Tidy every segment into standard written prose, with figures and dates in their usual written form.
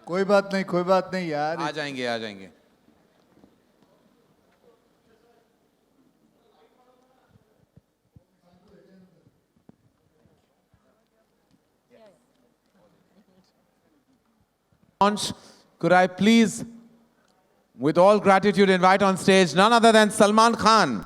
कोई बात नहीं यार. आ जाएंगे. Could I please, with all gratitude, invite on stage none other than Salman Khan.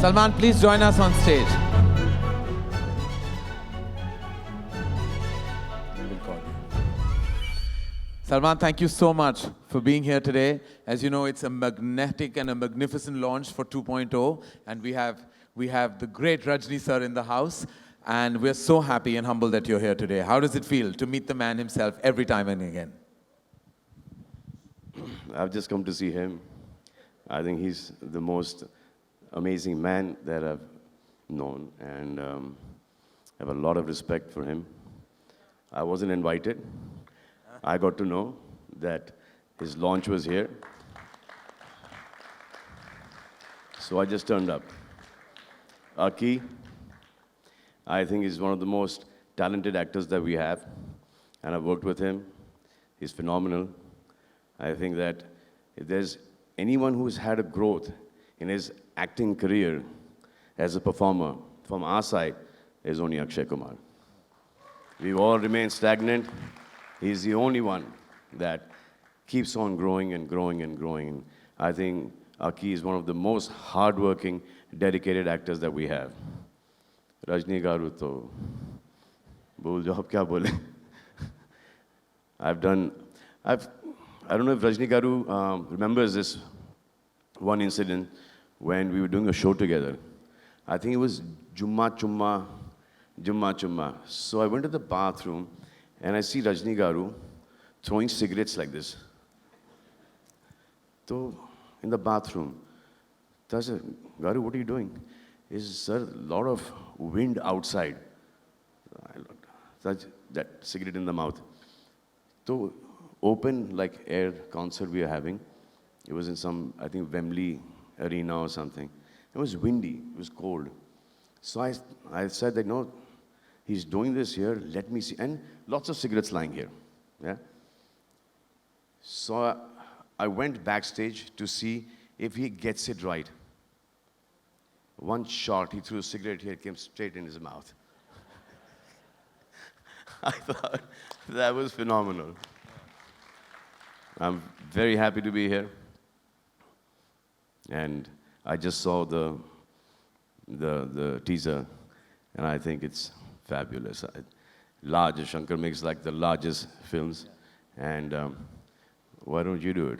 Salman, please join us on stage. Salman, thank you so much for being here today. As you know, it's a magnetic and a magnificent launch for 2.0, and we have the great Rajni sir in the house, and we're so happy and humble that you're here today. How does it feel to meet the man himself every time and again? I've just come to see him. I think he's the most amazing man that I've known, and I have a lot of respect for him. I wasn't invited. I got to know that his launch was here. So I just turned up. Aki, I think he's one of the most talented actors that we have, and I've worked with him. He's phenomenal. I think that if there's anyone who's had a growth in his acting career as a performer from our side, is only Akshay Kumar. We've all remained stagnant. He's the only one that keeps on growing and growing and growing. I think Aki is one of the most hardworking, dedicated actors that we have. Rajni garu to bhul jo ab kya bole. I don't know if Rajni garu remembers this one incident when we were doing a show together. I think it was Jumma Chumma. So I went to the bathroom and I see Rajni garu throwing cigarettes like this. So in the bathroom, I said, Garu, what are you doing? He said, sir, a lot of wind outside. I looked, that cigarette in the mouth. So open like air concert we are having. It was in some, I think, Wembley arena or something. It was windy, it was cold. So I said that, no, he's doing this here, let me see. And lots of cigarettes lying here. Yeah. So I went backstage to see if he gets it right. One shot, he threw a cigarette here, it came straight in his mouth. I thought that was phenomenal. I'm very happy to be here. And I just saw the teaser, and I think it's fabulous. Large, Shankar makes like the largest films, and why don't you do it?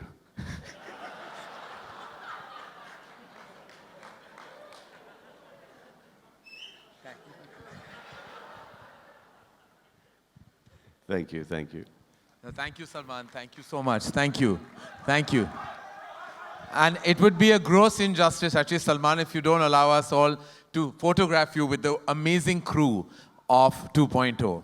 Thank you. No, thank you, Salman. Thank you so much. Thank you. And it would be a gross injustice, actually, Salman, if you don't allow us all to photograph you with the amazing crew of 2.0.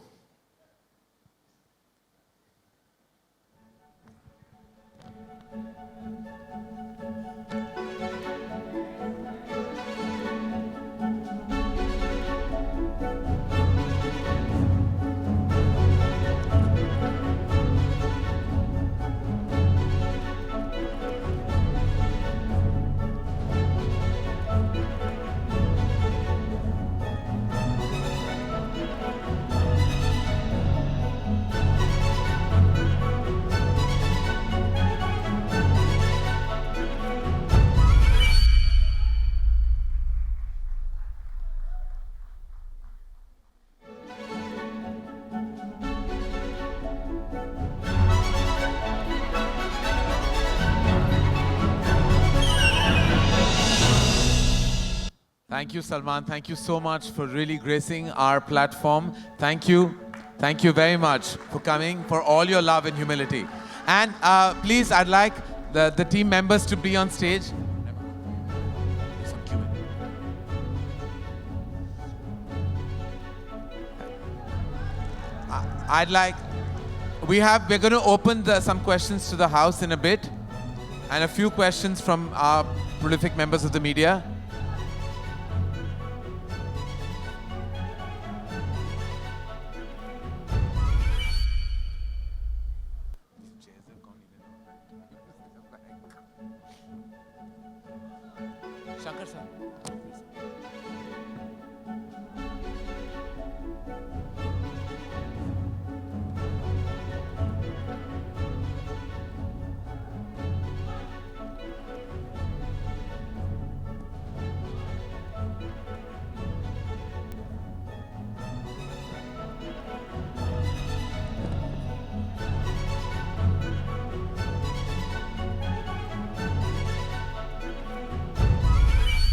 Thank you, Salman. Thank you so much for really gracing our platform. Thank you. Thank you very much for coming, for all your love and humility. And please, I'd like the team members to be on stage. Some Q&A. We're going to open some questions to the house in a bit, and a few questions from our prolific members of the media. Shankar sir.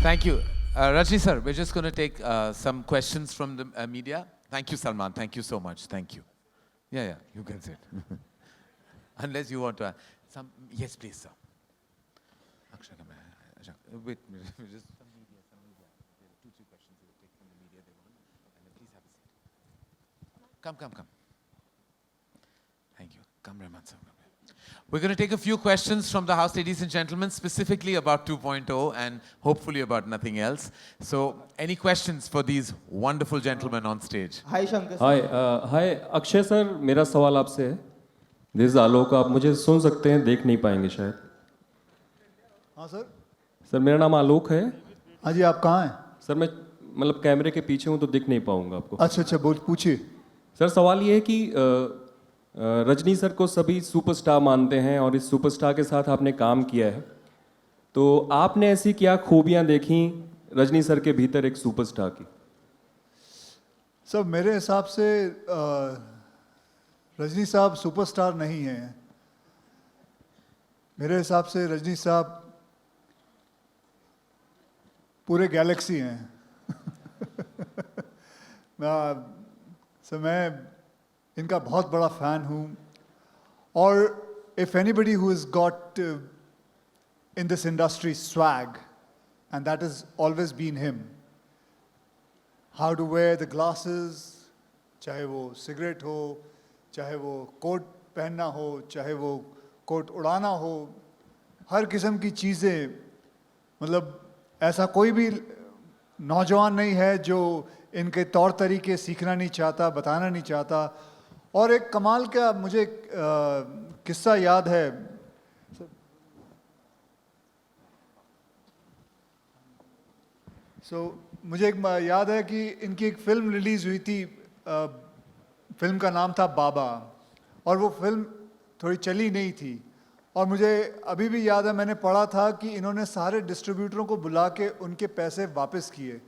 Thank you. Rajni sir, we're just going to take some questions from the media. Thank you, Salman. Thank you so much. Thank you. Yeah, you can sit. Unless you want to add some. Yes, please, sir. Akshay Kumar. Wait, just some media. There are 2-3 questions we will take from the media they want. And then please have a seat. Come. Thank you. Come, Rahman sir. We're going to take a few questions from the house, ladies and gentlemen, specifically about 2.0 and hopefully about nothing else. So, any questions for these wonderful gentlemen on stage? Hi Shankar. Hi Akshay sir, मेरा सवाल आपसे है. This is आलोक. आप मुझे सुन सकते हैं, देख नहीं पाएंगे शायद. हाँ सर. सर मेरा नाम आलोक है. हाँ जी, आप कहाँ हैं? सर मैं मतलब कैमरे के पीछे हूँ तो दिख नहीं पाऊंगा आपको. अच्छा पूछिए. सर सवाल ये है कि रजनी सर को सभी सुपरस्टार मानते हैं और इस सुपरस्टार के साथ आपने काम किया है, तो आपने ऐसी क्या खूबियाँ देखी रजनी सर के भीतर एक सुपरस्टार की? सर मेरे हिसाब से रजनी साहब सुपरस्टार नहीं हैं. मेरे हिसाब से रजनी साहब पूरे गैलेक्सी हैं. मैं इनका बहुत बड़ा फ़ैन हूँ. और if anybody who is got in this industry swag, and that is always been him. How to wear the glasses, चाहे वो सिगरेट हो, चाहे वो कोट पहनना हो, चाहे वो कोट उड़ाना हो, हर किस्म की चीज़ें. मतलब ऐसा कोई भी नौजवान नहीं है जो इनके तौर तरीके सीखना नहीं चाहता, बताना नहीं चाहता. और एक कमाल का मुझे किस्सा याद है. मुझे एक याद है कि इनकी एक फ़िल्म रिलीज़ हुई थी. फ़िल्म का नाम था बाबा, और वो फिल्म थोड़ी चली नहीं थी. और मुझे अभी भी याद है, मैंने पढ़ा था कि इन्होंने सारे डिस्ट्रीब्यूटरों को बुला के उनके पैसे वापस किए.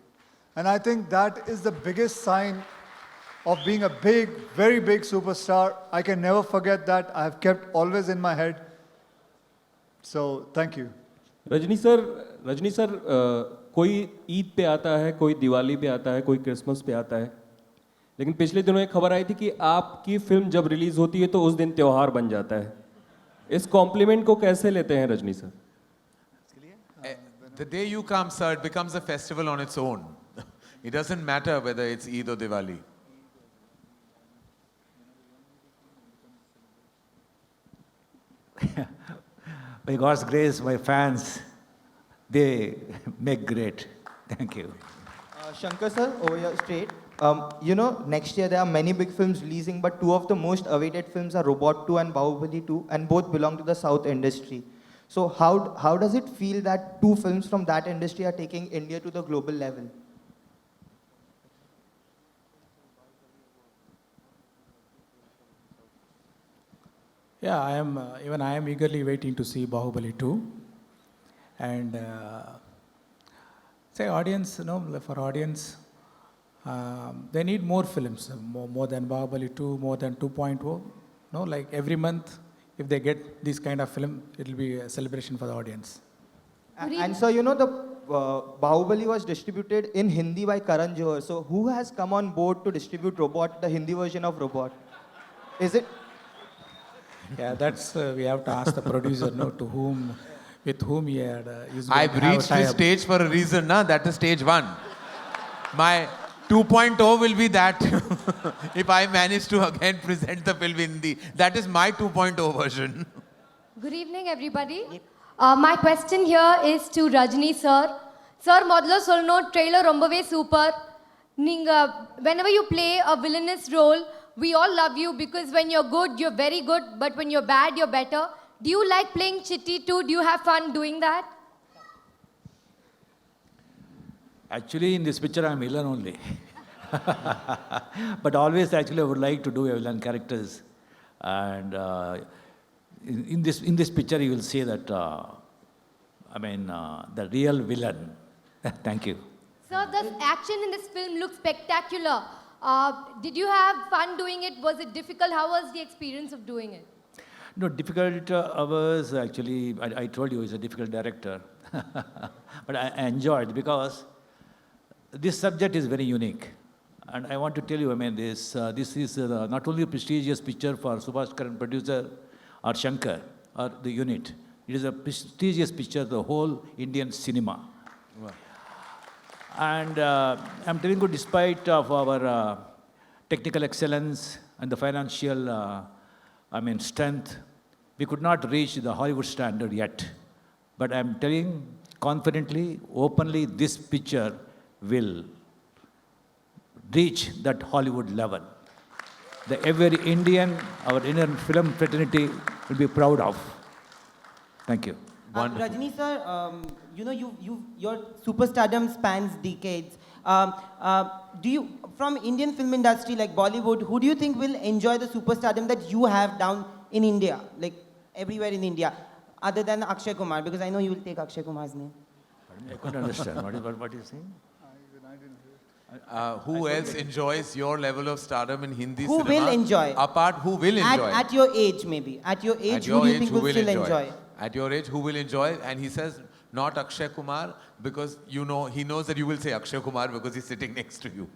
And I think that is the biggest sign of being a big, very big superstar. I can never forget that. I have kept always in my head. So, thank you. Rajni sir कोई ईद पे आता है, कोई दिवाली पे आता है, कोई Christmas पे आता है, लेकिन पिछले दिनों एक खबर आई थी कि आपकी फिल्म जब रिलीज होती है तो उस दिन त्योहार बन जाता है. इस कॉम्प्लीमेंट को कैसे लेते हैं Rajni sir? The day you come, sir, it becomes a festival on its own. It doesn't matter whether it's Eid or Diwali. By God's grace, my fans, they make great. Thank you. Shankar sir, over here straight. Next year there are many big films releasing, but two of the most awaited films are Robot 2 and Bahubali 2, and both belong to the South industry. So how does it feel that two films from that industry are taking India to the global level? Yeah, I am eagerly waiting to see Bahubali 2. And for audience, they need more films, more than Bahubali 2, more than 2.0. Like every month, if they get this kind of film, it will be a celebration for the audience. And so, the Bahubali was distributed in Hindi by Karan Johar. So who has come on board to distribute Robot, the Hindi version of Robot? Is it? Yeah, that's we have to ask the producer, no, with whom he had. Is going I've to have a reached this tie-up. stage for a reason, na? That is stage 1. My 2.0 will be that if I manage to again present the film in Hindi. That is my 2.0 version. Good evening, everybody. My question here is to Rajni sir. Sir, modlo solno trailer rombave super. Whenever you play a villainous role, we all love you because when you're good, you're very good, but when you're bad, you're better. Do you like playing Chitty too? Do you have fun doing that? Actually, in this picture, I'm villain only. But always, actually, I would like to do a villain characters. And in this picture, you will see that, the real villain. Thank you. Sir, the action in this film looks spectacular. Did you have fun doing it? Was it difficult? How was the experience of doing it? No, difficult hours, actually, I told you, he's a difficult director. But I enjoyed because this subject is very unique. And I want to tell you, this is not only a prestigious picture for Subhash Karan producer or Shankar or the unit. It is a prestigious picture, the whole Indian cinema. Wow. And I'm telling you, despite of our technical excellence and the financial, strength, we could not reach the Hollywood standard yet. But I'm telling confidently, openly, this picture will reach that Hollywood level. Every Indian, our Indian film fraternity will be proud of. Thank you. Rajni sir, your superstardom spans decades. Do you, from Indian film industry like Bollywood, who do you think will enjoy the superstardom that you have down in India, like everywhere in India, other than Akshay Kumar? Because I know you will take Akshay Kumar's name. I couldn't understand. What is saying? Who else enjoys your level of stardom in Hindi Who cinema? will enjoy? Apart, who will enjoy? At your age, maybe. At your age, who do you think will still enjoy? At your age, who will enjoy? And he says, not Akshay Kumar, because he knows that you will say Akshay Kumar because he's sitting next to you.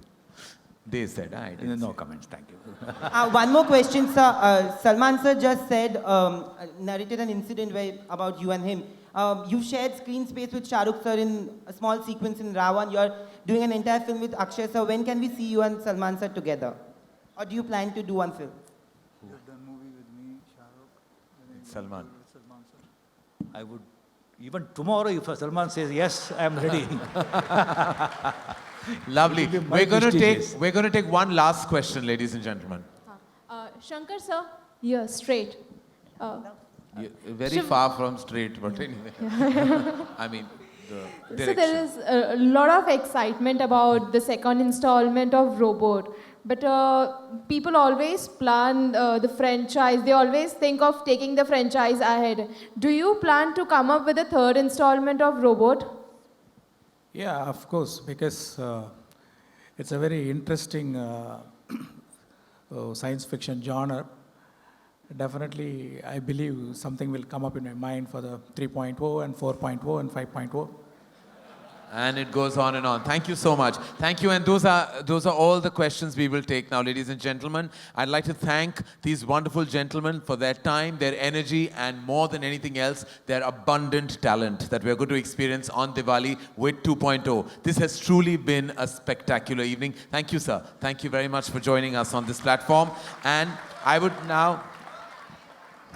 They said, I didn't. No comments, thank you. One more question, sir. Salman sir just said, narrated an incident about you and him. You shared screen space with Shah Rukh sir in a small sequence in Ravan. You're doing an entire film with Akshay sir. When can we see you and Salman sir together? Or do you plan to do one film? You've done movie with me, Shah Rukh. Salman. I would, even tomorrow, if Salman says yes, I am ready. Lovely. It will be We're going prestigious. to take one last question, ladies and gentlemen. Shankar sir, you're straight. Very far from straight, but anyway. I mean, the direction. So there is a lot of excitement about the second installment of Robot. But people always plan the franchise. They always think of taking the franchise ahead. Do you plan to come up with a third installment of Robot? Yeah, of course, because it's a very interesting science fiction genre. Definitely, I believe something will come up in my mind for the 3.0 and 4.0 and 5.0. And it goes on and on. Thank you so much. Thank you. And those are all the questions we will take now, ladies and gentlemen. I'd like to thank these wonderful gentlemen for their time, their energy, and more than anything else, their abundant talent that we're going to experience on Diwali with 2.0. This has truly been a spectacular evening. Thank you, sir. Thank you very much for joining us on this platform. And I would now,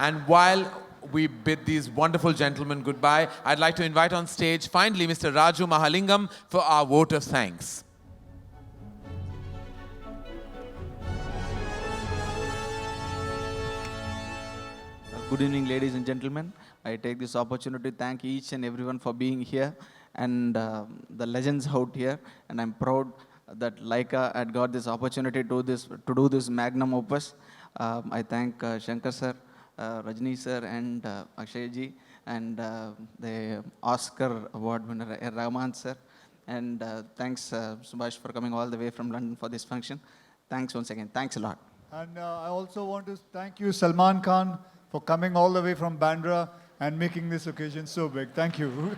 and while we bid these wonderful gentlemen goodbye, I'd like to invite on stage finally Mr. Raju Mahalingam for our vote of thanks. Good evening, ladies and gentlemen. I take this opportunity to thank each and everyone for being here and the legends out here. And I'm proud that Laika had got this opportunity to do this magnum opus. I thank Shankar sir, Rajni sir, and Akshay ji, and the Oscar award winner Rahman sir. And thanks Subhash for coming all the way from London for this function. Thanks once again. Thanks a lot. And I also want to thank you, Salman Khan, for coming all the way from Bandra and making this occasion so big. Thank you.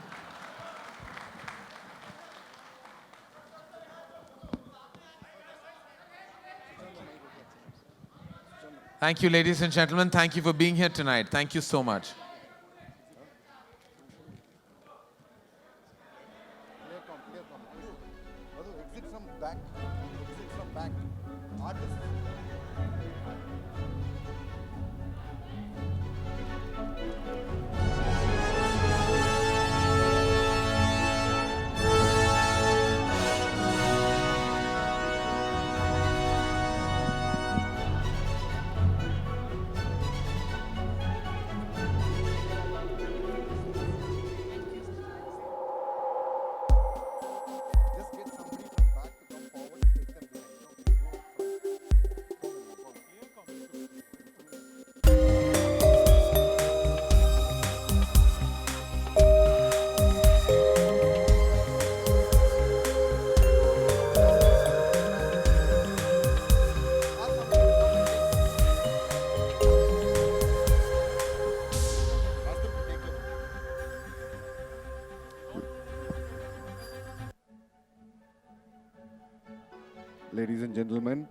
Thank you, ladies and gentlemen. Thank you for being here tonight. Thank you so much. Ladies and gentlemen,